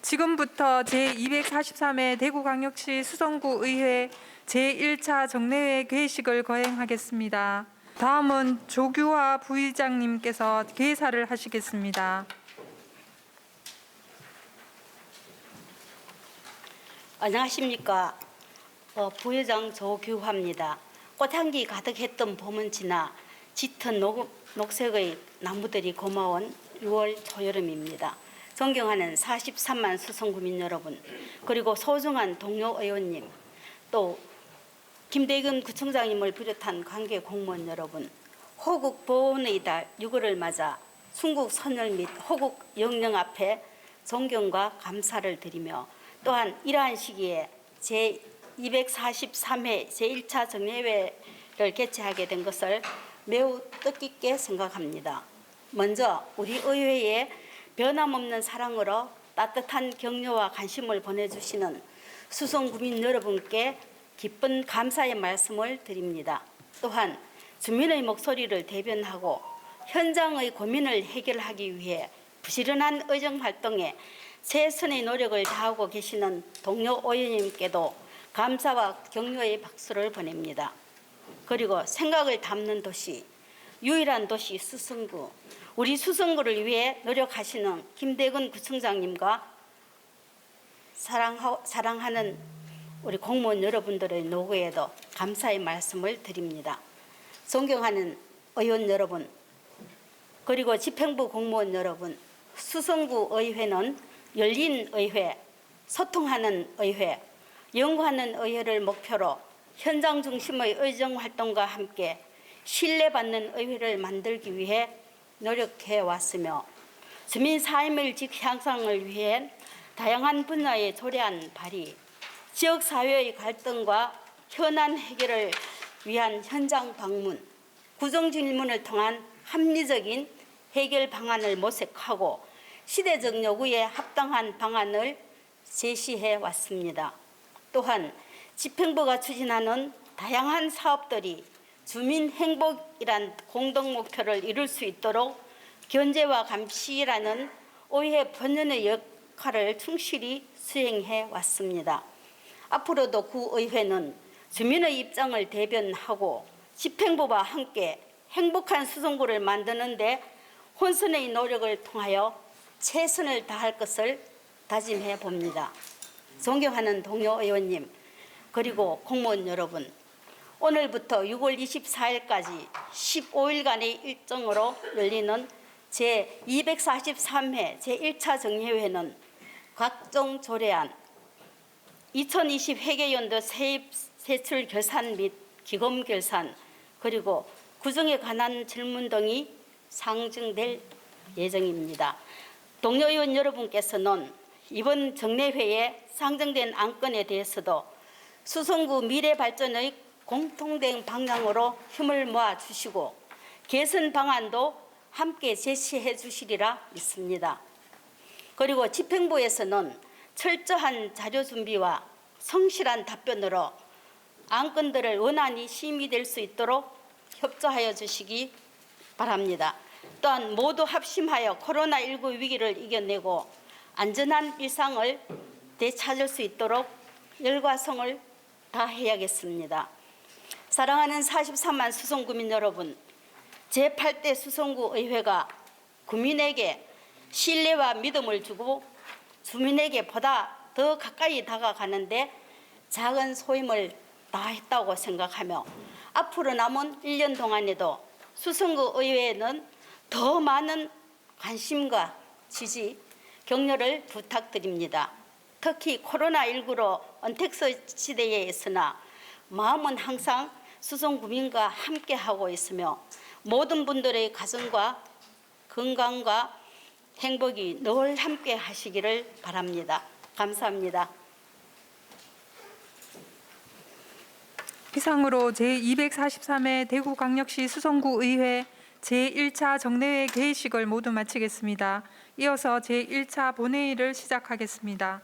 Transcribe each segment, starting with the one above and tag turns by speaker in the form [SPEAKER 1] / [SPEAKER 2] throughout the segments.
[SPEAKER 1] 지금부터 제243회 대구광역시 수성구의회 제1차 정례회 개식을 거행하겠습니다. 다음은 조규화 부의장님께서 개사를 하시겠습니다.
[SPEAKER 2] 안녕하십니까. 부회장 조규화입니다. 꽃향기 가득했던 봄은 지나 짙은 녹색의 나무들이 고마운 6월 초여름입니다. 존경하는 43만 수성구민 여러분, 그리고 소중한 동료 의원님, 또 김대근 구청장님을 비롯한 관계 공무원 여러분, 호국 보훈의 달 6월을 맞아 순국 선열 및 호국 영령 앞에 존경과 감사를 드리며, 또한 이러한 시기에 제243회 제1차 정례회를 개최하게 된 것을 매우 뜻깊게 생각합니다. 먼저 우리 의회에 변함없는 사랑으로 따뜻한 격려와 관심을 보내주시는 수성구민 여러분께 기쁜 감사의 말씀을 드립니다. 또한 주민의 목소리를 대변하고 현장의 고민을 해결하기 위해 부지런한 의정활동에 최선의 노력을 다하고 계시는 동료 의원님께도 감사와 격려의 박수를 보냅니다. 그리고 생각을 담는 도시, 유일한 도시 수성구, 우리 수성구를 위해 노력하시는 김대근 구청장님과 사랑하는 우리 공무원 여러분들의 노고에도 감사의 말씀을 드립니다. 존경하는 의원 여러분, 그리고 집행부 공무원 여러분, 수성구 의회는 열린 의회, 소통하는 의회, 연구하는 의회를 목표로 현장 중심의 의정활동과 함께 신뢰받는 의회를 만들기 위해 노력해 왔으며, 주민 삶의 향상을 위해 다양한 분야의 조례안 발의, 지역사회의 갈등과 현안 해결을 위한 현장 방문, 구정질문을 통한 합리적인 해결 방안을 모색하고 시대적 요구에 합당한 방안을 제시해 왔습니다. 또한 집행부가 추진하는 다양한 사업들이 주민 행복이란 공동 목표를 이룰 수 있도록 견제와 감시라는 의회 본연의 역할을 충실히 수행해 왔습니다. 앞으로도 구의회는 주민의 입장을 대변하고 집행부와 함께 행복한 수성구를 만드는 데 혼선의 노력을 통하여 최선을 다할 것을 다짐해 봅니다. 존경하는 동료 의원님, 그리고 공무원 여러분, 오늘부터 6월 24일까지 15일간의 일정으로 열리는 제243회 제1차 정례회는 각종 조례안, 2020 회계연도 세입 세출 결산 및 기금 결산, 그리고 구정에 관한 질문 등이 상정될 예정입니다. 동료 의원 여러분께서는 이번 정례회에 상정된 안건에 대해서도 수성구 미래 발전의 공통된 방향으로 힘을 모아 주시고 개선 방안도 함께 제시해 주시리라 믿습니다. 그리고 집행부에서는 철저한 자료 준비와 성실한 답변으로 안건들을 원안이 심의될 수 있도록 협조하여 주시기 바랍니다. 또한 모두 합심하여 코로나19 위기를 이겨내고 안전한 일상을 되찾을 수 있도록 열과 성을 다해야겠습니다. 사랑하는 43만 수성구민 여러분, 제8대 수성구 의회가 구민에게 신뢰와 믿음을 주고 주민에게 보다 더 가까이 다가가는데 작은 소임을 다했다고 생각하며, 앞으로 남은 1년 동안에도 수성구 의회에는 더 많은 관심과 지지, 격려를 부탁드립니다. 특히 코로나19로 언택트 시대에 있으나 마음은 항상 수성구민과 함께하고 있으며 모든 분들의 가정과 건강과 행복이 늘 함께 하시기를 바랍니다. 감사합니다.
[SPEAKER 1] 이상으로 제243회 대구광역시 수성구의회 제1차 정례회 개식을 모두 마치겠습니다. 이어서 제1차 본회의를 시작하겠습니다.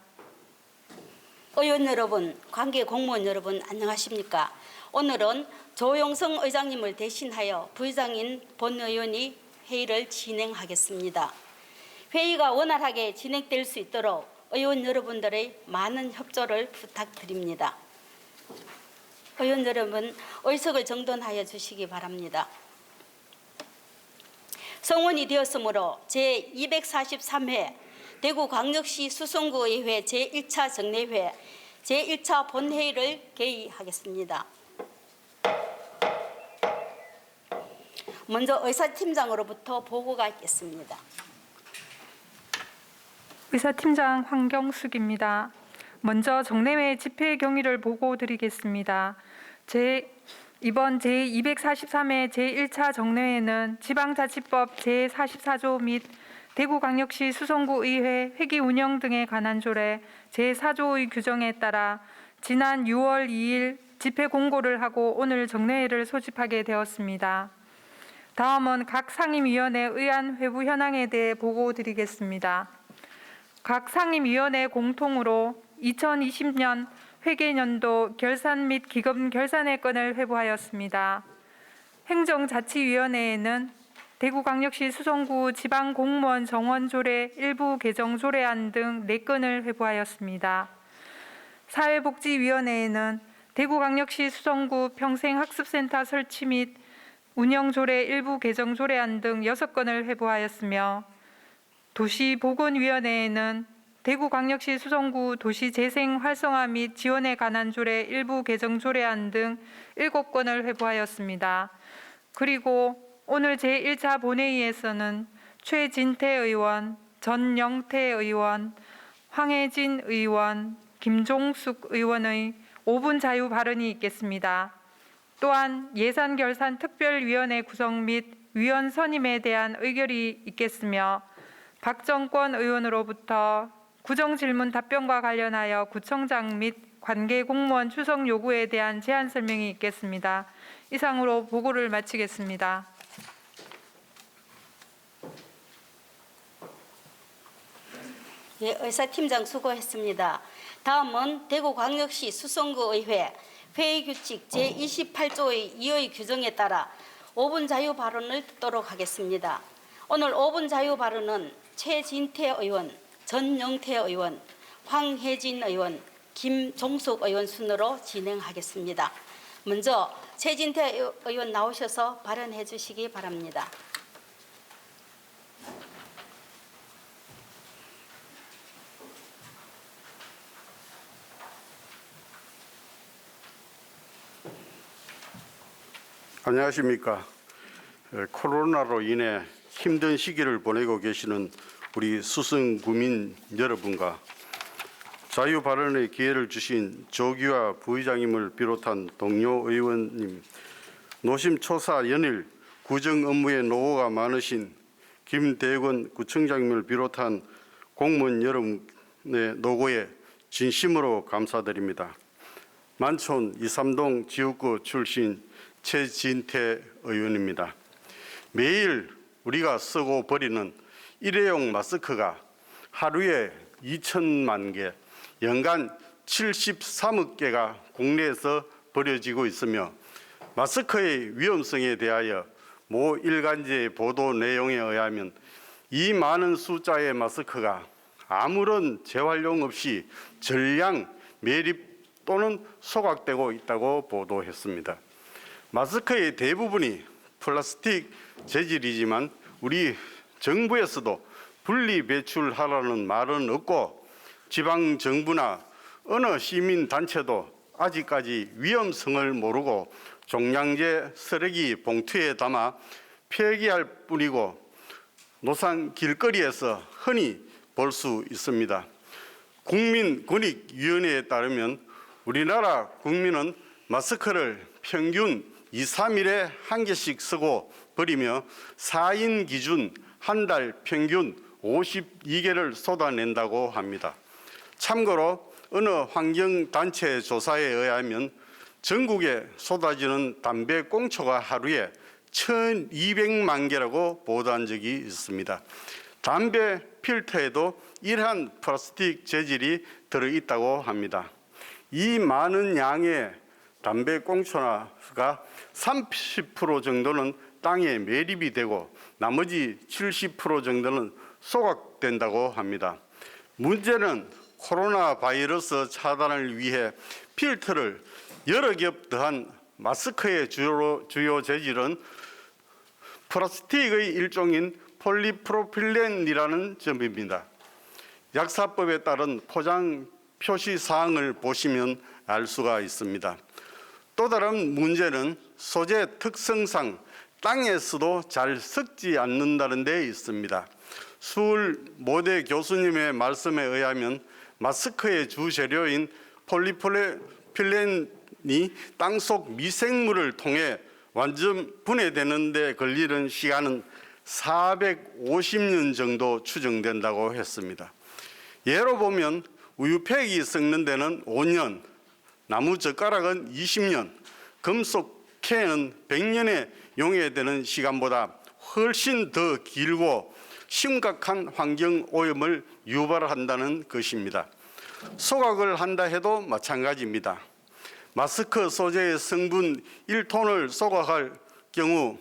[SPEAKER 2] 의원 여러분, 관계 공무원 여러분, 안녕하십니까? 오늘은 조용성 의장님을 대신하여 부의장인 본의원이 회의를 진행하겠습니다. 회의가 원활하게 진행될 수 있도록 의원 여러분들의 많은 협조를 부탁드립니다. 의원 여러분, 의석을 정돈하여 주시기 바랍니다. 성원이 되었으므로 제243회 대구광역시 수성구의회 제1차 정례회 제1차 본회의를 개의하겠습니다. 먼저 의사팀장으로부터 보고가 있겠습니다.
[SPEAKER 1] 의사팀장 황경숙입니다. 먼저 정례회 집회 경위를 보고드리겠습니다. 이번 제243회 제1차 정례회는 지방자치법 제44조 및 대구광역시 수성구의회 회기 운영 등에 관한 조례 제4조의 규정에 따라 지난 6월 2일 집회 공고를 하고 오늘 정례회를 소집하게 되었습니다. 다음은 각 상임위원회 의안 회부 현황에 대해 보고드리겠습니다. 각 상임위원회 공통으로 2020년 회계연도 결산 및 기금 결산의 건을 회부하였습니다. 행정자치위원회에는 대구광역시 수성구 지방공무원 정원조례 일부 개정 조례안 등 4건을 회부하였습니다. 사회복지위원회에는 대구광역시 수성구 평생학습센터 설치 및 운영조례 일부 개정 조례안 등 6건을 회부하였으며 도시보건위원회에는 대구광역시 수성구 도시재생 활성화 및 지원에 관한 조례 일부 개정 조례안 등 7건을 회부하였습니다. 그리고 오늘 제1차 본회의에서는 최진태 의원, 전영태 의원, 황혜진 의원, 김종숙 의원의 5분 자유 발언이 있겠습니다. 또한 예산결산특별위원회 구성 및 위원 선임에 대한 의결이 있겠으며 박정권 의원으로부터 구정질문 답변과 관련하여 구청장 및 관계공무원 출석 요구에 대한 제안 설명이 있겠습니다. 이상으로 보고를 마치겠습니다.
[SPEAKER 2] 예, 의사팀장 수고했습니다. 다음은 대구광역시 수성구의회 회의규칙 제28조의 2의 규정에 따라 5분 자유 발언을 듣도록 하겠습니다. 오늘 5분 자유 발언은 최진태 의원, 전영태 의원, 황혜진 의원, 김종숙 의원 순으로 진행하겠습니다. 먼저 최진태 의원 나오셔서 발언해 주시기 바랍니다.
[SPEAKER 3] 안녕하십니까. 코로나로 인해 힘든 시기를 보내고 계시는 우리 수성구민 여러분과 자유 발언의 기회를 주신 조기화 부의장님을 비롯한 동료 의원님, 노심초사 연일 구정 업무에 노고가 많으신 김대건 구청장님을 비롯한 공무원 여러분의 노고에 진심으로 감사드립니다. 만촌 이삼동 지역구 출신 최진태 의원입니다. 매일 우리가 쓰고 버리는 일회용 마스크가 하루에 2천만 개, 연간 73억 개가 국내에서 버려지고 있으며 마스크의 위험성에 대하여 모 일간지 보도 내용에 의하면 이 많은 숫자의 마스크가 아무런 재활용 없이 전량 매립 또는 소각되고 있다고 보도했습니다. 마스크의 대부분이 플라스틱 재질이지만 우리 정부에서도 분리 배출하라는 말은 없고 지방정부나 어느 시민단체도 아직까지 위험성을 모르고 종량제 쓰레기 봉투에 담아 폐기할 뿐이고 노상 길거리에서 흔히 볼 수 있습니다. 국민권익위원회에 따르면 우리나라 국민은 마스크를 평균 2, 3일에 한 개씩 쓰고 버리며 4인 기준 한 달 평균 52개를 쏟아낸다고 합니다. 참고로 어느 환경단체 조사에 의하면 전국에 쏟아지는 담배 꽁초가 하루에 1200만 개라고 보도한 적이 있습니다. 담배 필터에도 이러한 플라스틱 재질이 들어있다고 합니다. 이 많은 양의 담배 꽁초가 30% 정도는 땅에 매립이 되고 나머지 70% 정도는 소각된다고 합니다. 문제는 코로나 바이러스 차단을 위해 필터를 여러 겹 더한 마스크의 주요 재질은 플라스틱의 일종인 폴리프로필렌이라는 점입니다. 약사법에 따른 포장 표시 사항을 보시면 알 수가 있습니다. 또 다른 문제는 소재 특성상 땅에서도 잘 썩지 않는다는 데 있습니다. 수울 모대 교수님의 말씀에 의하면 마스크의 주재료인 폴리프로필렌이 땅속 미생물을 통해 완전 분해되는 데 걸리는 시간은 450년 정도 추정된다고 했습니다. 예로 보면 우유팩이 썩는 데는 5년, 나무 젓가락은 20년, 금속 캔은 100년에 용해되는 시간보다 훨씬 더 길고 심각한 환경 오염을 유발한다는 것입니다. 소각을 한다 해도 마찬가지입니다. 마스크 소재의 성분 1톤을 소각할 경우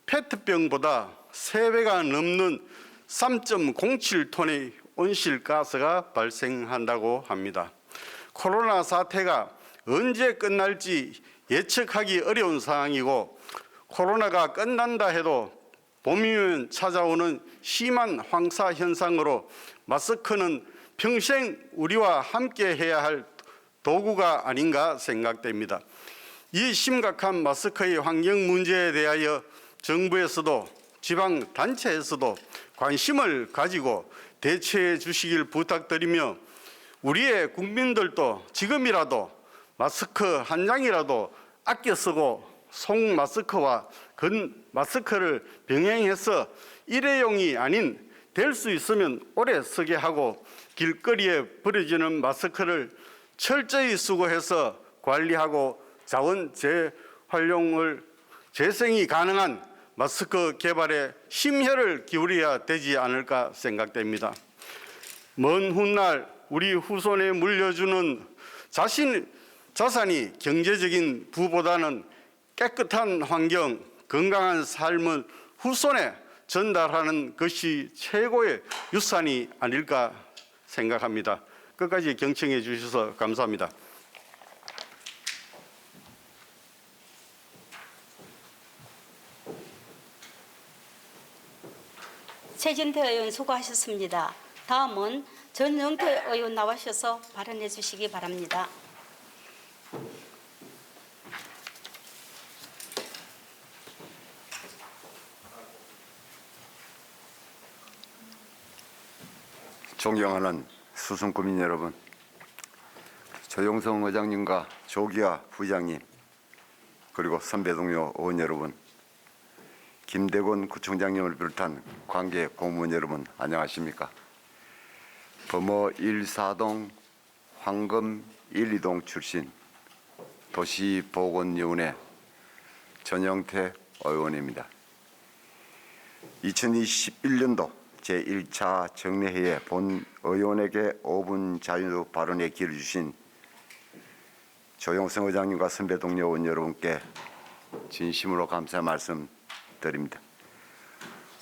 [SPEAKER 3] 페트병보다 3배가 넘는 3.07톤의 온실가스가 발생한다고 합니다. 코로나 사태가 언제 끝날지 예측하기 어려운 상황이고 코로나가 끝난다 해도 봄이면 찾아오는 심한 황사 현상으로 마스크는 평생 우리와 함께 해야 할 도구가 아닌가 생각됩니다. 이 심각한 마스크의 환경 문제에 대하여 정부에서도 지방 단체에서도 관심을 가지고 대처해 주시길 부탁드리며 우리의 국민들도 지금이라도 마스크 한 장이라도 아껴 쓰고 속 마스크와 근 마스크를 병행해서 일회용이 아닌 될 수 있으면 오래 쓰게 하고 길거리에 버려지는 마스크를 철저히 수거해서 관리하고 자원 재활용을 재생이 가능한 마스크 개발에 심혈을 기울여야 되지 않을까 생각됩니다. 먼 훗날 우리 후손에 물려주는 자산이 경제적인 부보다는 깨끗한 환경, 건강한 삶을 후손에 전달하는 것이 최고의 유산이 아닐까 생각합니다. 끝까지 경청해 주셔서 감사합니다.
[SPEAKER 2] 최진태 의원 수고하셨습니다. 다음은 전영태 의원 나와셔서 발언해 주시기 바랍니다.
[SPEAKER 4] 존경하는 수성구민 여러분, 조영성 의장님과 조기아 부의장님, 그리고 선배 동료 의원 여러분, 김대곤 구청장님을 비롯한 관계 공무원 여러분 안녕하십니까? 범어 1사동 황금 1, 2동 출신 도시보건위원회 전영태 의원입니다. 2021년도 제1차 정례회에 본 의원에게 5분 자유 발언의 기회를 주신 조영성 의장님과 선배 동료 의원 여러분께 진심으로 감사 말씀드립니다.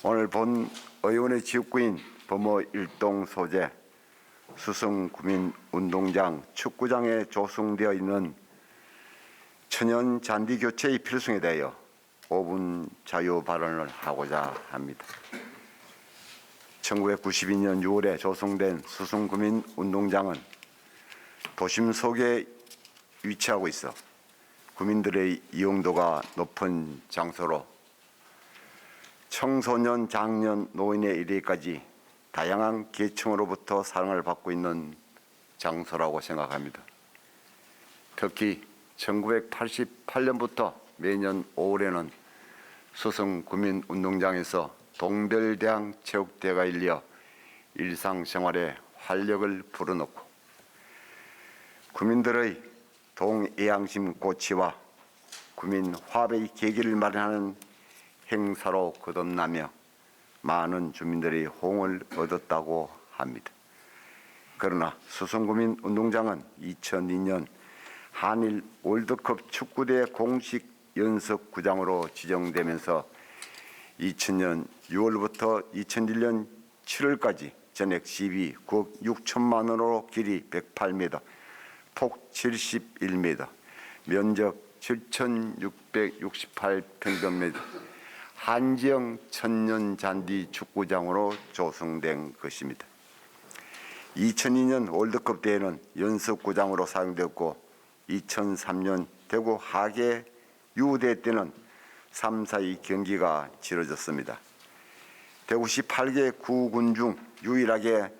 [SPEAKER 4] 오늘 본 의원의 지역구인 범어 1동 소재 수성구민운동장 축구장에 조성되어 있는 천연 잔디 교체의 필요성에 대하여 5분 자유 발언을 하고자 합니다. 1992년 6월에 조성된 수성구민운동장은 도심 속에 위치하고 있어 구민들의 이용도가 높은 장소로 청소년, 장년, 노인에 이르기까지 다양한 계층으로부터 사랑을 받고 있는 장소라고 생각합니다. 특히 1988년부터 매년 5월에는 수성구민운동장에서 동별대항 체육대회가 열려 일상생활에 활력을 불어넣고 구민들의 동해양심 고취와 구민 화합의 계기를 마련하는 행사로 거듭나며 많은 주민들의 호응을 얻었다고 합니다. 그러나 수성구민운동장은 2002년 한일 월드컵 축구대회 공식 연습구장으로 지정되면서 2000년 6월부터 2001년 7월까지 전액 시비 9억 6천만 원으로 길이 108m, 폭 71m, 면적 7,668평방미터, 한지형 천년 잔디 축구장으로 조성된 것입니다. 2002년 월드컵 대회는 연습구장으로 사용되었고 2003년 대구 하계 유대 때는 3, 4위 경기가 치러졌습니다. 대구시 8개 구군 중 유일하게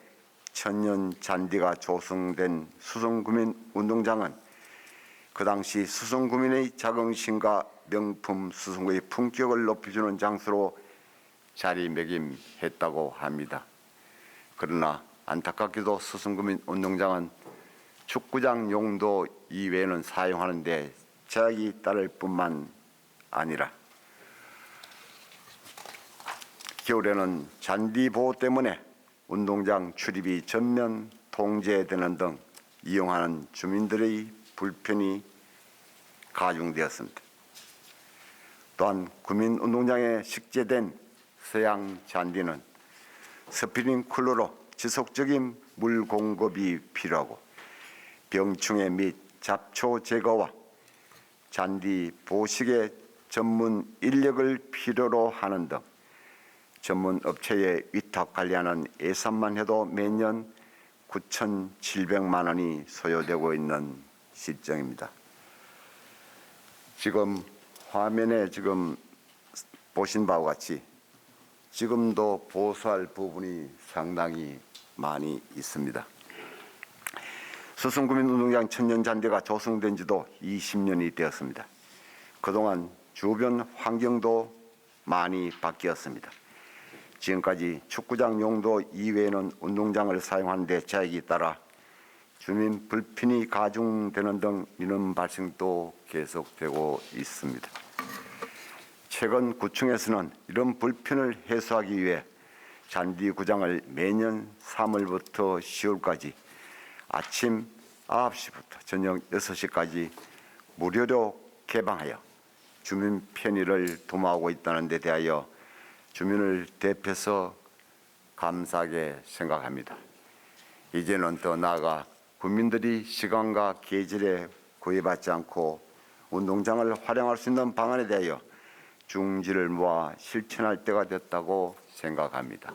[SPEAKER 4] 천년 잔디가 조성된 수성구민운동장은 그 당시 수성구민의 자긍심과 명품 수성구의 품격을 높여주는 장소로 자리매김했다고 합니다. 그러나 안타깝게도 수성구민운동장은 축구장 용도 이외에는 사용하는 데 제약이 따를 뿐만 아니라 겨울에는 잔디 보호 때문에 운동장 출입이 전면 통제되는 등 이용하는 주민들의 불편이 가중되었습니다. 또한 구민운동장에 식재된 서양 잔디는 스프링클러로 지속적인 물 공급이 필요하고 병충해 및 잡초 제거와 잔디 보식의 전문 인력을 필요로 하는 등 전문 업체에 위탁 관리하는 예산만 해도 매년 9,700만 원이 소요되고 있는 실정입니다. 지금 화면에 보신 바와 같이 지금도 보수할 부분이 상당히 많이 있습니다. 수성구민운동장 천년잔디가 조성된 지도 20년이 되었습니다. 그동안 주변 환경도 많이 바뀌었습니다. 지금까지 축구장 용도 이외에는 운동장을 사용하는 데 제약이 따라 주민 불편이 가중되는 등 민원 발생도 계속되고 있습니다. 최근 구청에서는 이런 불편을 해소하기 위해 잔디 구장을 매년 3월부터 10월까지 아침 9시부터 저녁 6시까지 무료로 개방하여 주민 편의를 도모하고 있다는 데 대하여 주민을 대표해서 감사하게 생각합니다. 이제는 더 나아가 국민들이 시간과 계절에 구애받지 않고 운동장을 활용할 수 있는 방안에 대하여 중지를 모아 실천할 때가 됐다고 생각합니다.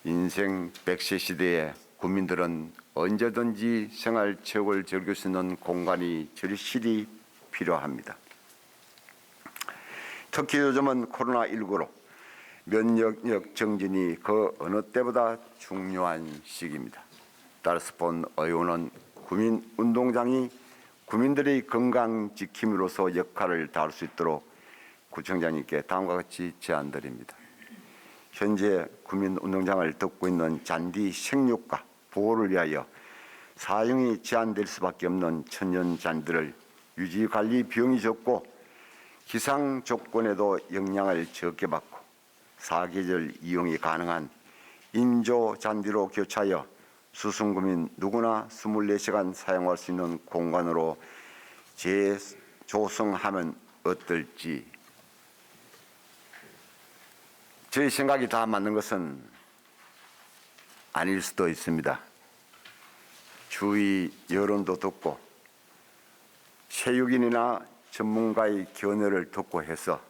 [SPEAKER 4] 인생 100세 시대에 국민들은 언제든지 생활체육을 즐길 수 있는 공간이 절실히 필요합니다. 특히 요즘은 코로나19로 면역력 정진이 그 어느 때보다 중요한 시기입니다. 따라서 본 의원은 구민운동장이 구민들의 건강 지킴이로서 역할을 다할 수 있도록 구청장님께 다음과 같이 제안드립니다. 현재 구민운동장을 덮고 있는 잔디 생육과 보호를 위하여 사용이 제한될 수밖에 없는 천연잔디를 유지관리 비용이 적고 기상 조건에도 영향을 적게 받고 사계절 이용이 가능한 인조잔디로 교체하여 수성구민 누구나 24시간 사용할 수 있는 공간으로 재조성하면 어떨지. 저희 생각이 다 맞는 것은 아닐 수도 있습니다. 주위 여론도 듣고 체육인이나 전문가의 견해를 듣고 해서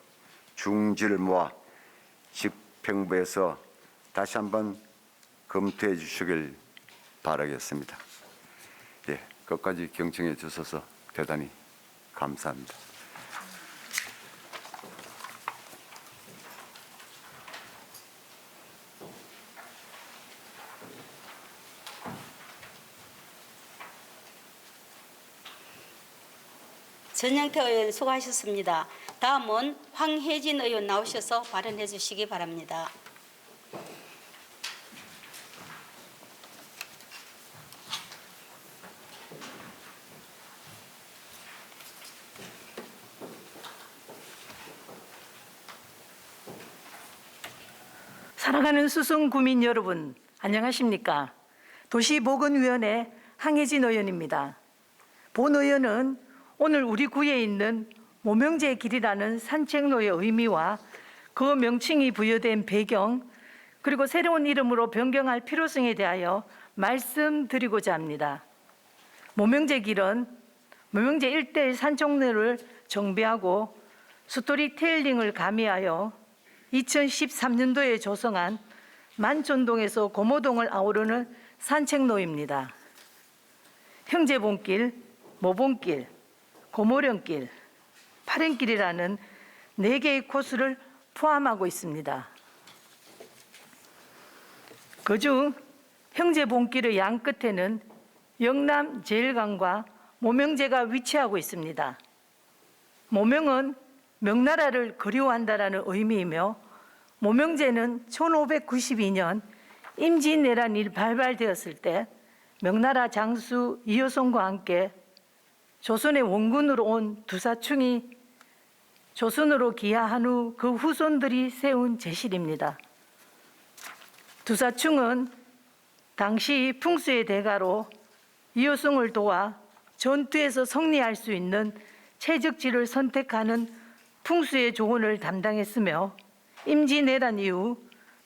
[SPEAKER 4] 중지를 모아 집행부에서 다시 한번 검토해 주시길 바라겠습니다. 예, 끝까지 경청해 주셔서 대단히 감사합니다.
[SPEAKER 2] 전영태 의원 수고하셨습니다. 다음은 황혜진 의원 나오셔서 발언해 주시기 바랍니다.
[SPEAKER 5] 사랑하는 수성구민 여러분, 안녕하십니까? 도시보건위원회 황혜진 의원입니다. 본 의원은 오늘 우리 구에 있는 모명제 길이라는 산책로의 의미와 그 명칭이 부여된 배경, 그리고 새로운 이름으로 변경할 필요성에 대하여 말씀드리고자 합니다. 모명제 길은 모명제 일대의 산책로를 정비하고 스토리텔링을 가미하여 2013년도에 조성한 만촌동에서 고모동을 아우르는 산책로입니다. 형제봉길, 모봉길, 고모령길, 파랭길이라는 4개의 코스를 포함하고 있습니다. 그중 형제봉길의 양 끝에는 영남 제일강과 모명제가 위치하고 있습니다. 모명은 명나라를 그리워한다라는 의미이며 모명제는 1592년 임진왜란이 발발되었을 때 명나라 장수 이효성과 함께 조선의 원군으로 온 두사충이 조선으로 기하한 후 그 후손들이 세운 제실입니다. 두사충은 당시 풍수의 대가로 이효성을 도와 전투에서 승리할 수 있는 채적지를 선택하는 풍수의 조언을 담당했으며 임진왜란 이후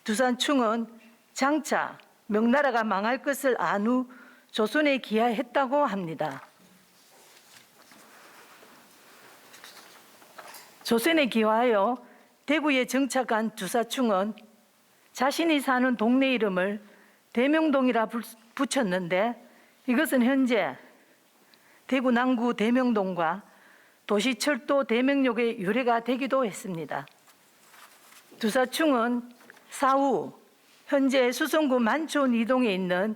[SPEAKER 5] 두산충은 장차 명나라가 망할 것을 안 후 조선에 기하했다고 합니다. 조선에 기하여 대구에 정착한 두사충은 자신이 사는 동네 이름을 대명동이라 붙였는데 이것은 현재 대구 남구 대명동과 도시철도 대명역의 유래가 되기도 했습니다. 두사충은 사후 현재 수성구 만촌 이동에 있는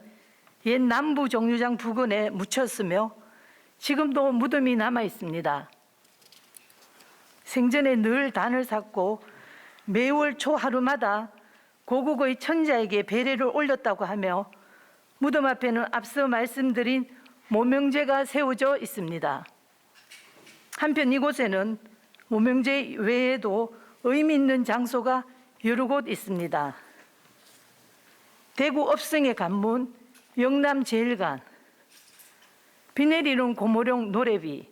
[SPEAKER 5] 옛 남부 정류장 부근에 묻혔으며 지금도 무덤이 남아 있습니다. 생전에 늘 단을 샀고 매월 초 하루마다 고국의 천자에게 배례를 올렸다고 하며 무덤 앞에는 앞서 말씀드린 모명제가 세워져 있습니다. 한편 이곳에는 모명제 외에도 의미 있는 장소가 여러 곳 있습니다. 대구 업성의 관문, 영남 제일관, 비 내리는 고모령 노래비,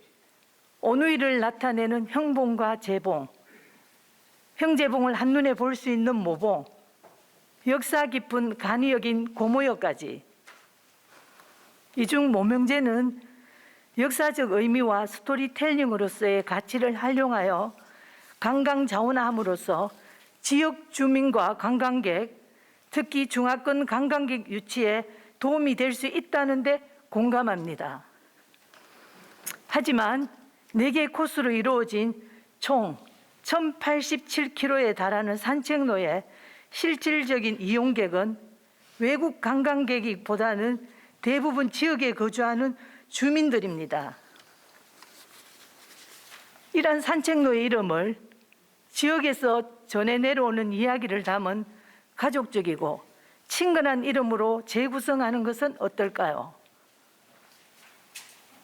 [SPEAKER 5] 온우이를 나타내는 형봉과 재봉, 형제봉을 한눈에 볼 수 있는 모봉, 역사 깊은 간이역인 고모역까지. 이 중 모명제는 역사적 의미와 스토리텔링으로서의 가치를 활용하여 관광 자원화함으로써 지역 주민과 관광객, 특히 중화권 관광객 유치에 도움이 될 수 있다는 데 공감합니다. 하지만 4개 코스로 이루어진 총 1087km에 달하는 산책로의 실질적인 이용객은 외국 관광객보다는 대부분 지역에 거주하는 주민들입니다. 이러한 산책로의 이름을 지역에서 전해 내려오는 이야기를 담은 가족적이고 친근한 이름으로 재구성하는 것은 어떨까요?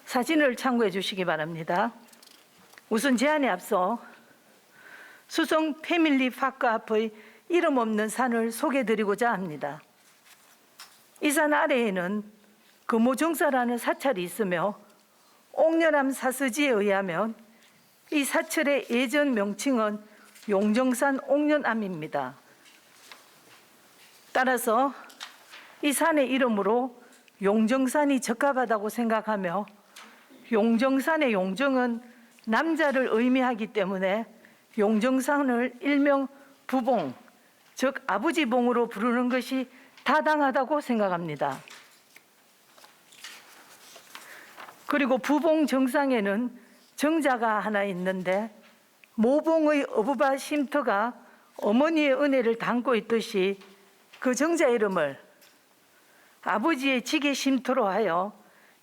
[SPEAKER 5] 사진을 참고해 주시기 바랍니다. 우선 제안에 앞서 수성 패밀리 파크 앞의 이름 없는 산을 소개해드리고자 합니다. 이 산 아래에는 금오정사라는 사찰이 있으며 옥녀남 사서지에 의하면 이 사찰의 예전 명칭은 용정산 옥녀암입니다. 따라서 이 산의 이름으로 용정산이 적합하다고 생각하며 용정산의 용정은 남자를 의미하기 때문에 용정산을 일명 부봉, 즉 아버지봉으로 부르는 것이 타당하다고 생각합니다. 그리고 부봉 정상에는 정자가 하나 있는데 모봉의 어부바 쉼터가 어머니의 은혜를 담고 있듯이 그 정자 이름을 아버지의 지게 쉼터로 하여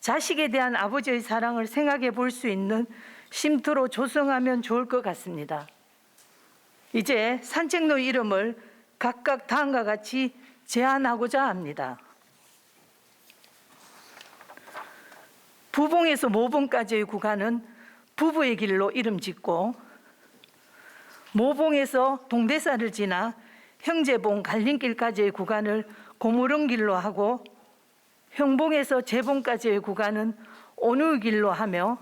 [SPEAKER 5] 자식에 대한 아버지의 사랑을 생각해 볼 수 있는 쉼터로 조성하면 좋을 것 같습니다. 이제 산책로 이름을 각각 다음과 같이 제안하고자 합니다. 부봉에서 모봉까지의 구간은 부부의 길로 이름 짓고, 모봉에서 동대사를 지나 형제봉 갈림길까지의 구간을 고무릉길로 하고, 형봉에서 재봉까지의 구간은 온우길로 하며,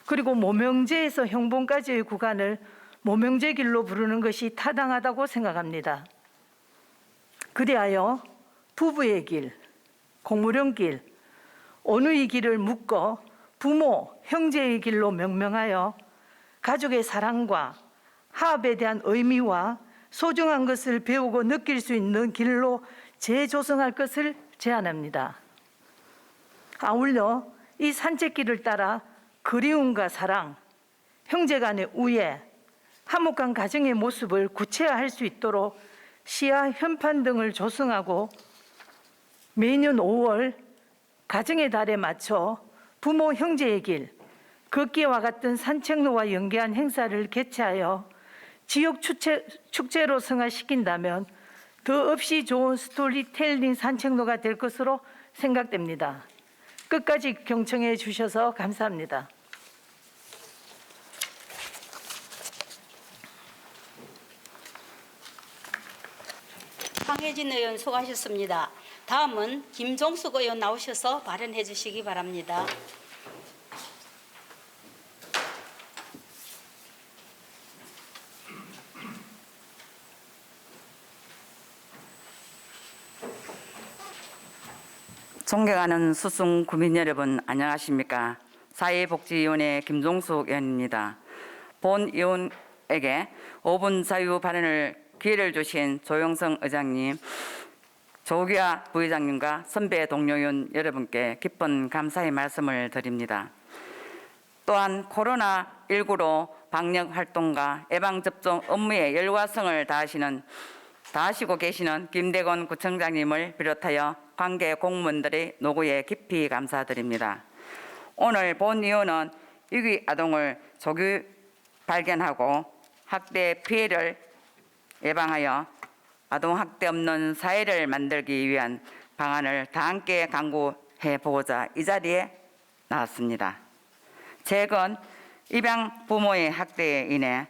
[SPEAKER 5] 그리고 모명제에서 형봉까지의 구간을 모명제길로 부르는 것이 타당하다고 생각합니다. 그리하여 부부의 길, 공무령 길, 어느 이 길을 묶어 부모, 형제의 길로 명명하여 가족의 사랑과 화합에 대한 의미와 소중한 것을 배우고 느낄 수 있는 길로 재조성할 것을 제안합니다. 아울러 이 산책길을 따라 그리움과 사랑, 형제 간의 우애, 화목한 가정의 모습을 구체화할 수 있도록 시와 현판 등을 조성하고 매년 5월 가정의 달에 맞춰 부모 형제의 길, 걷기와 같은 산책로와 연계한 행사를 개최하여 지역 축제로 성화시킨다면 더없이 좋은 스토리텔링 산책로가 될 것으로 생각됩니다. 끝까지 경청해 주셔서 감사합니다.
[SPEAKER 2] 황혜진 의원 수고하셨습니다. 다음은 김종숙 의원 나오셔서 발언해 주시기 바랍니다.
[SPEAKER 6] 존경하는 수승 구민 여러분, 안녕하십니까? 사회복지위원회 김종숙 의원입니다. 본 의원에게 5분 자유 발언을 기회를 주신 조영성 의장님, 조규하 부의장님과 선배 동료 의원 여러분께 깊은 감사의 말씀을 드립니다. 또한 코로나19로 방역 활동과 예방접종 업무에 열과성을 다하시고 계시는 김대건 구청장님을 비롯하여 관계 공무원들의 노고에 깊이 감사드립니다. 오늘 본 의원은 유기 아동을 조기 발견하고 학대 피해를 예방하여 아동학대 없는 사회를 만들기 위한 방안을 다 함께 강구해 보고자 이 자리에 나왔습니다. 최근 입양 부모의 학대에 인해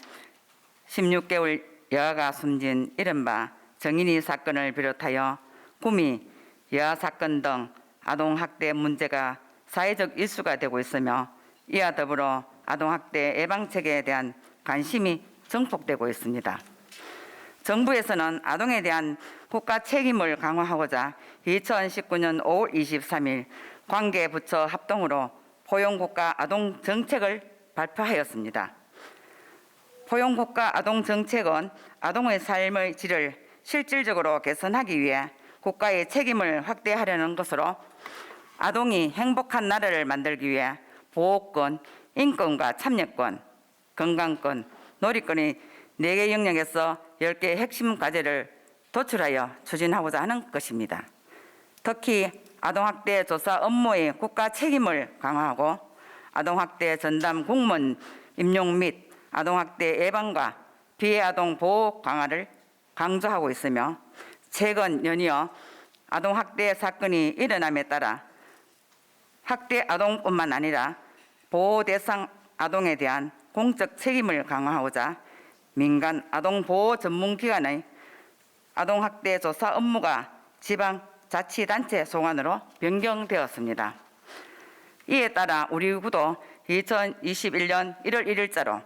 [SPEAKER 6] 16개월 여아가 숨진 이른바 정인이 사건을 비롯하여 구미, 여아 사건 등 아동학대 문제가 사회적 이슈가 되고 있으며 이와 더불어 아동학대 예방책에 대한 관심이 증폭되고 있습니다. 정부에서는 아동에 대한 국가 책임을 강화하고자 2019년 5월 23일 관계부처 합동으로 포용국가 아동정책을 발표하였습니다. 포용국가 아동정책은 아동의 삶의 질을 실질적으로 개선하기 위해 국가의 책임을 확대하려는 것으로 아동이 행복한 나라를 만들기 위해 보호권, 인권과 참여권, 건강권, 놀이권의 4개 영역에서 10개의 핵심 과제를 도출하여 추진하고자 하는 것입니다. 특히 아동학대 조사 업무의 국가 책임을 강화하고 아동학대 전담 공무원 임용 및 아동학대 예방과 피해 아동 보호 강화를 강조하고 있으며 최근 연이어 아동학대 사건이 일어남에 따라 학대 아동뿐만 아니라 보호 대상 아동에 대한 공적 책임을 강화하고자 민간 아동보호 전문기관의 아동학대 조사 업무가 지방자치단체 소관으로 변경되었습니다. 이에 따라 우리 구도 2021년 1월 1일자로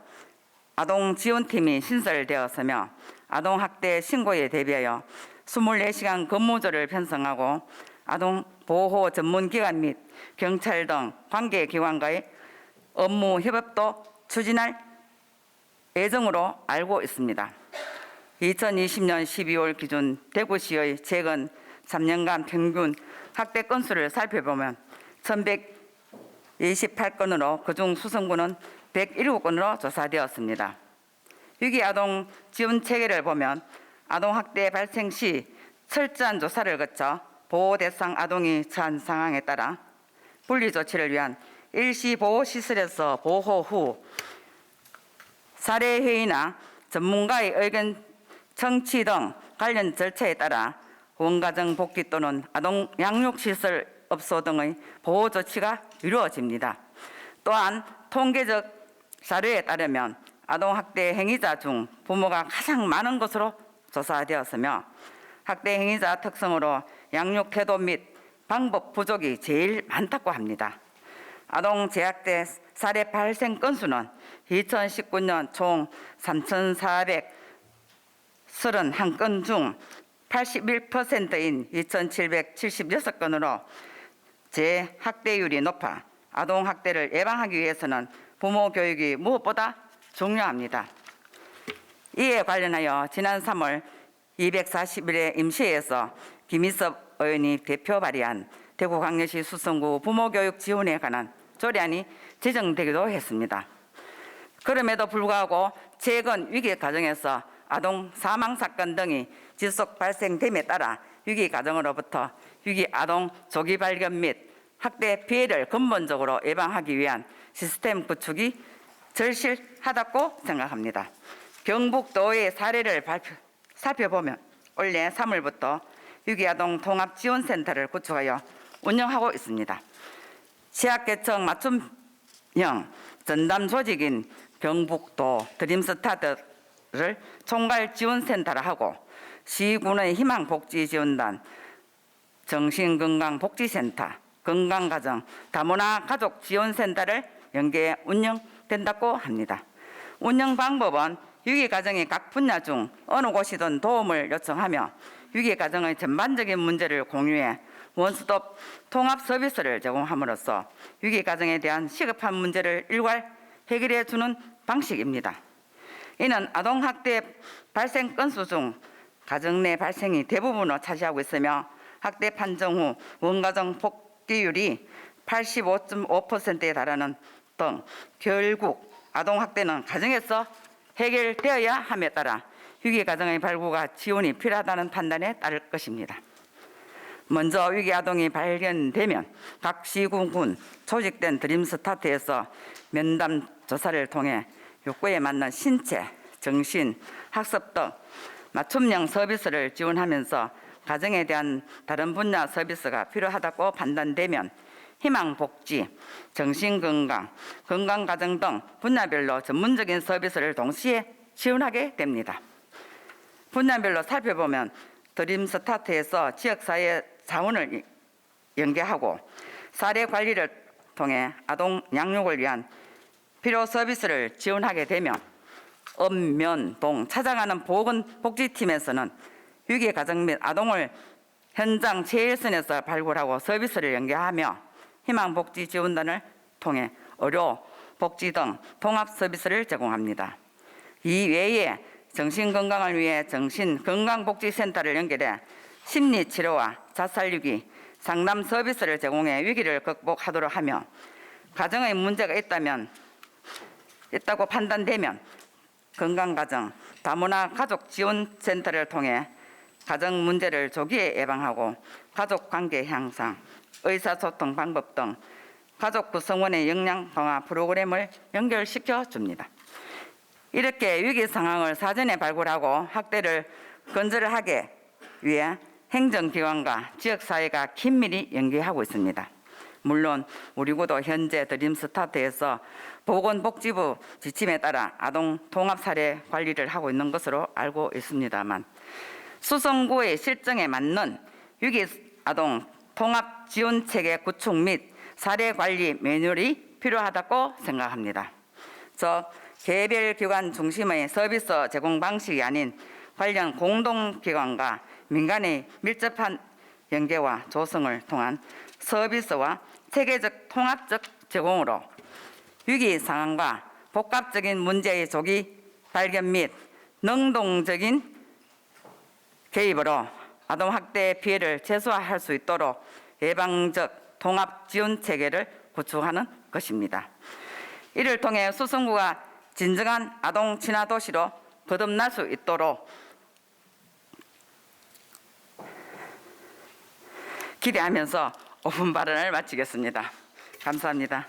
[SPEAKER 6] 아동지원팀이 신설되었으며 아동학대 신고에 대비하여 24시간 근무조를 편성하고 아동보호 전문기관 및 경찰 등 관계기관과의 업무 협업도 추진할 예정으로 알고 있습니다. 2020년 12월 기준 대구시의 최근 3년간 평균 학대 건수를 살펴보면 1128건으로 그중 수성구는 107건으로 조사되었습니다. 유기아동 지원 체계를 보면 아동학대 발생 시 철저한 조사를 거쳐 보호 대상 아동이 처한 상황에 따라 분리 조치를 위한 일시 보호시설에서 보호 후 사례회의나 전문가의 의견 청취 등 관련 절차에 따라 원가정 복귀 또는 아동 양육시설 업소 등의 보호 조치가 이루어집니다. 또한 통계적 자료에 따르면 아동학대 행위자 중 부모가 가장 많은 것으로 조사되었으며 학대 행위자 특성으로 양육 태도 및 방법 부족이 제일 많다고 합니다. 아동 재학대 사례 발생 건수는 2019년 총 3,431건 중 81%인 2,776건으로 재학대율이 높아 아동학대를 예방하기 위해서는 부모 교육이 무엇보다 중요합니다. 이에 관련하여 지난 3월 241회 임시회에서 김희섭 의원이 대표 발의한 대구광역시 수성구 부모교육 지원에 관한 조례안이 제정되기도 했습니다. 그럼에도 불구하고 최근 위기 가정에서 아동 사망 사건 등이 지속 발생됨에 따라 위기 가정으로부터 위기 아동 조기 발견 및 학대 피해를 근본적으로 예방하기 위한 시스템 구축이 절실하다고 생각합니다. 경북도의 사례를 살펴보면 올해 3월부터 위기아동 통합지원센터를 구축하여 운영하고 있습니다. 취약계층 맞춤형 전담 조직인 경북도 드림스타트를 총괄지원센터라 하고 시군의 희망복지지원단, 정신건강복지센터, 건강가정, 다문화 가족지원센터를 연계해 운영된다고 합니다. 운영 방법은 위기가정이 각 분야 중 어느 곳이든 도움을 요청하며 위기가정의 전반적인 문제를 공유해 원스톱 통합 서비스를 제공함으로써 위기가정에 대한 시급한 문제를 일괄 해결해 주는 방식입니다. 이는 아동학대 발생 건수 중 가정 내 발생이 대부분을 차지하고 있으며 학대 판정 후 원가정 복귀율이 85.5%에 달하는 등 결국 아동학대는 가정에서 해결되어야 함에 따라 위기가정의 발굴과 지원이 필요하다는 판단에 따를 것입니다. 먼저 위기아동이 발견되면 각 시군군 조직된 드림스타트에서 면담 조사를 통해 욕구에 맞는 신체, 정신, 학습 등 맞춤형 서비스를 지원하면서 가정에 대한 다른 분야 서비스가 필요하다고 판단되면 희망복지, 정신건강, 건강가정 등 분야별로 전문적인 서비스를 동시에 지원하게 됩니다. 분야별로 살펴보면 드림스타트에서 지역사회 자원을 연계하고 사례 관리를 통해 아동 양육을 위한 필요 서비스를 지원하게 되며 읍면동 찾아가는 보건복지팀에서는 위기가정 및 아동을 현장 최일선에서 발굴하고 서비스를 연계하며 희망복지지원단을 통해 의료, 복지 등 통합 서비스를 제공합니다. 이 외에 정신건강을 위해 정신건강복지센터를 연결해 심리치료와 자살위기, 상담 서비스를 제공해 위기를 극복하도록 하며 가정의 문제가 있다고 판단되면 건강가정, 다문화 가족지원센터를 통해 가정 문제를 조기에 예방하고 가족관계 향상, 의사소통 방법 등 가족 구성원의 역량 강화 프로그램을 연결시켜 줍니다. 이렇게 위기 상황을 사전에 발굴하고 학대를 근절하기 위해 행정기관과 지역사회가 긴밀히 연계하고 있습니다. 물론 우리 구도 현재 드림스타트에서 보건복지부 지침에 따라 아동 통합 사례 관리를 하고 있는 것으로 알고 있습니다만 수성구의 실정에 맞는 위기 아동 통합 지원 체계 구축 및 사례 관리 매뉴얼이 필요하다고 생각합니다. 즉 개별 기관 중심의 서비스 제공 방식이 아닌 관련 공동기관과 민간의 밀접한 연계와 조성을 통한 서비스와 체계적 통합적 제공으로 위기 상황과 복합적인 문제의 조기 발견 및 능동적인 개입으로 아동학대 피해를 최소화할 수 있도록 예방적 통합 지원 체계를 구축하는 것입니다. 이를 통해 수성구가 진정한 아동 친화 도시로 거듭날 수 있도록 기대하면서 5분 발언을 마치겠습니다. 감사합니다.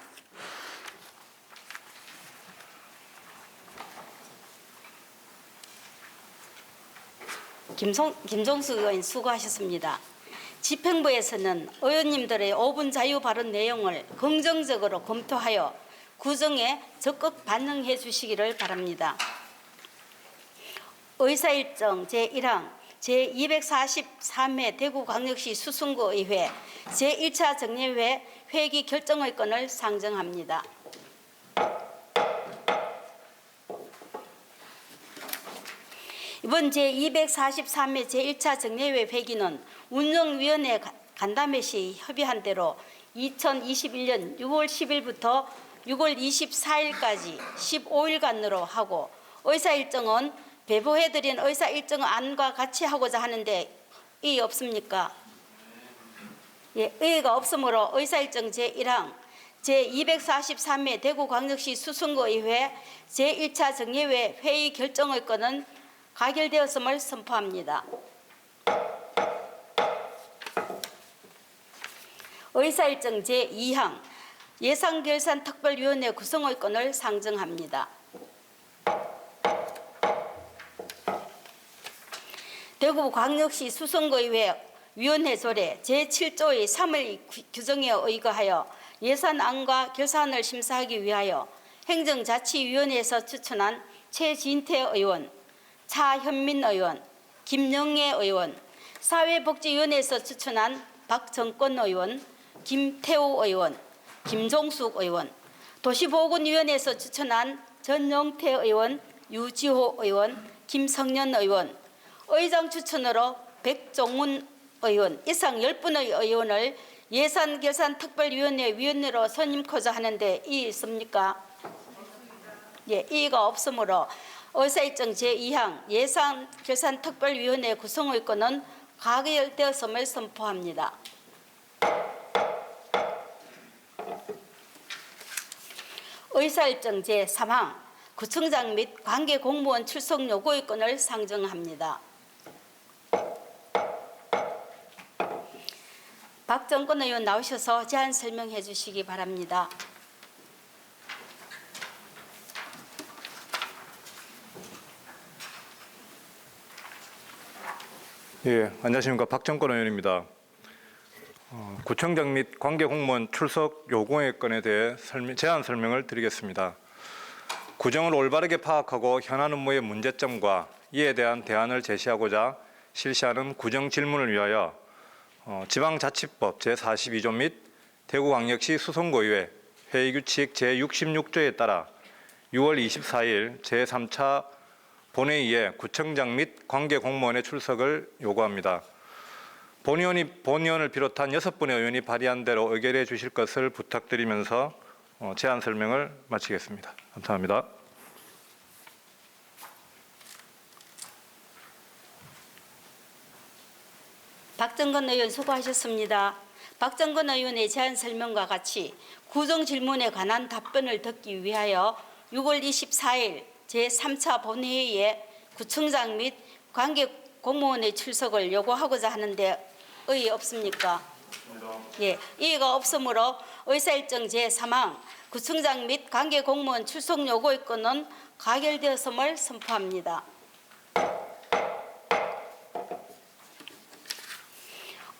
[SPEAKER 2] 김종숙 의원 수고하셨습니다. 집행부에서는 의원님들의 5분 자유 발언 내용을 긍정적으로 검토하여 구정에 적극 반영해 주시기를 바랍니다. 의사일정 제1항 제243회 대구광역시 수성구의회 제1차 정례회 회기 결정의 건을 상정합니다. 이번 제243회 제1차 정례회 회기는 운영위원회 간담회 시 협의한 대로 2021년 6월 10일부터 6월 24일까지 15일간으로 하고 의사 일정은 배부해드린 의사 일정 안과 같이 하고자 하는데 이의 없습니까? 예, 의의가 없으므로 의사 일정 제1항 제243회 대구광역시 수성구의회 제1차 정례회 회의 결정의 건은 가결되었음을 선포합니다. 의사일정 제2항 예산결산특별위원회 구성의 건을 상정합니다. 대구광역시 수성구의회 위원회 조례 제7조의 3의 규정에 의거하여 예산안과 결산을 심사하기 위하여 행정자치위원회에서 추천한 최진태 의원, 차현민 의원, 김영애 의원, 사회복지위원회에서 추천한 박정권 의원, 김태우 의원, 김종숙 의원, 도시보건위원회에서 추천한 전영태 의원, 유지호 의원, 김성년 의원, 의장 추천으로 백종훈 의원 이상 10분의 의원을 예산결산특별위원회 위원으로 선임코자 하는데 이의 있습니까? 예, 이의가 없으므로 의사일정 제2항 예산결산특별위원회 구성의 건은 가결되었음을 선포합니다. 의사일정 제3항 구청장 및 관계공무원 출석 요구의 건을 상정합니다. 박정권 의원 나오셔서 제안 설명해 주시기 바랍니다.
[SPEAKER 7] 예, 안녕하십니까. 박정권 의원입니다. 구청장 및 관계공무원 출석 요구의 건에 대해 제안 설명을 드리겠습니다. 구정을 올바르게 파악하고 현안 업무의 문제점과 이에 대한 대안을 제시하고자 실시하는 구정 질문을 위하여 지방자치법 제42조 및 대구광역시 수성구의회 회의규칙 제66조에 따라 6월 24일 제3차 본회의에 구청장 및 관계공무원의 출석을 요구합니다. 본의원을 비롯한 6분의 의원이 발의한 대로 의결해 주실 것을 부탁드리면서 제안 설명을 마치겠습니다. 감사합니다.
[SPEAKER 2] 박정권 의원 수고하셨습니다. 박정권 의원의 제안 설명과 같이 구정 질문에 관한 답변을 듣기 위하여 6월 24일 제3차 본회의에 구청장 및 관계공무원의 출석을 요구하고자 하는데 의의 없습니까? 예, 이의가 없으므로 의사일정 제3항 구청장 및 관계공무원 출석 요구의 건은 가결되었음을 선포합니다.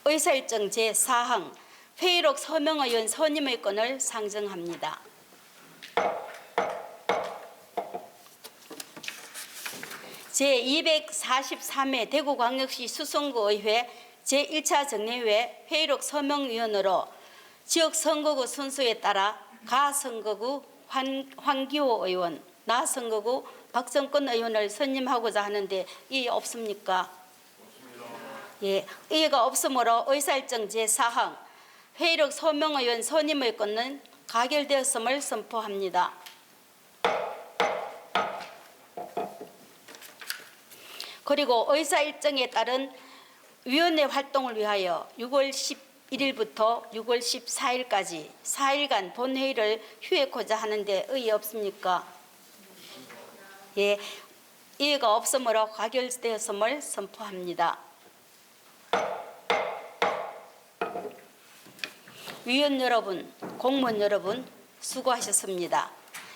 [SPEAKER 2] 의사일정 제4항 회의록 서명의원 선임의 건을 상정합니다. 제243회 대구광역시 수성구의회 제1차 정례회 회의록 서명위원으로 지역선거구 순서에 따라 가 선거구 황기호 의원, 나 선거구 박정권 의원을 선임하고자 하는데 이의 없습니까? 예, 이의가 없으므로 의사일정 제4항 회의록 서명의원 선임의 건은 가결되었음을 선포합니다. 그리고 의사일정에 따른 위원회 활동을 위하여 6월 11일부터 6월 14일까지 4일간 본회의를 휴회코자 하는데 의의 없습니까? 예, 이의가 없으므로 가결되었음을 선포합니다. 위원 여러분, 공무원 여러분 수고하셨습니다.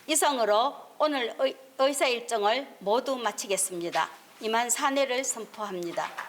[SPEAKER 2] 이상으로 오늘 의사 일정을 모두 마치겠습니다. 이만 사내를 선포합니다.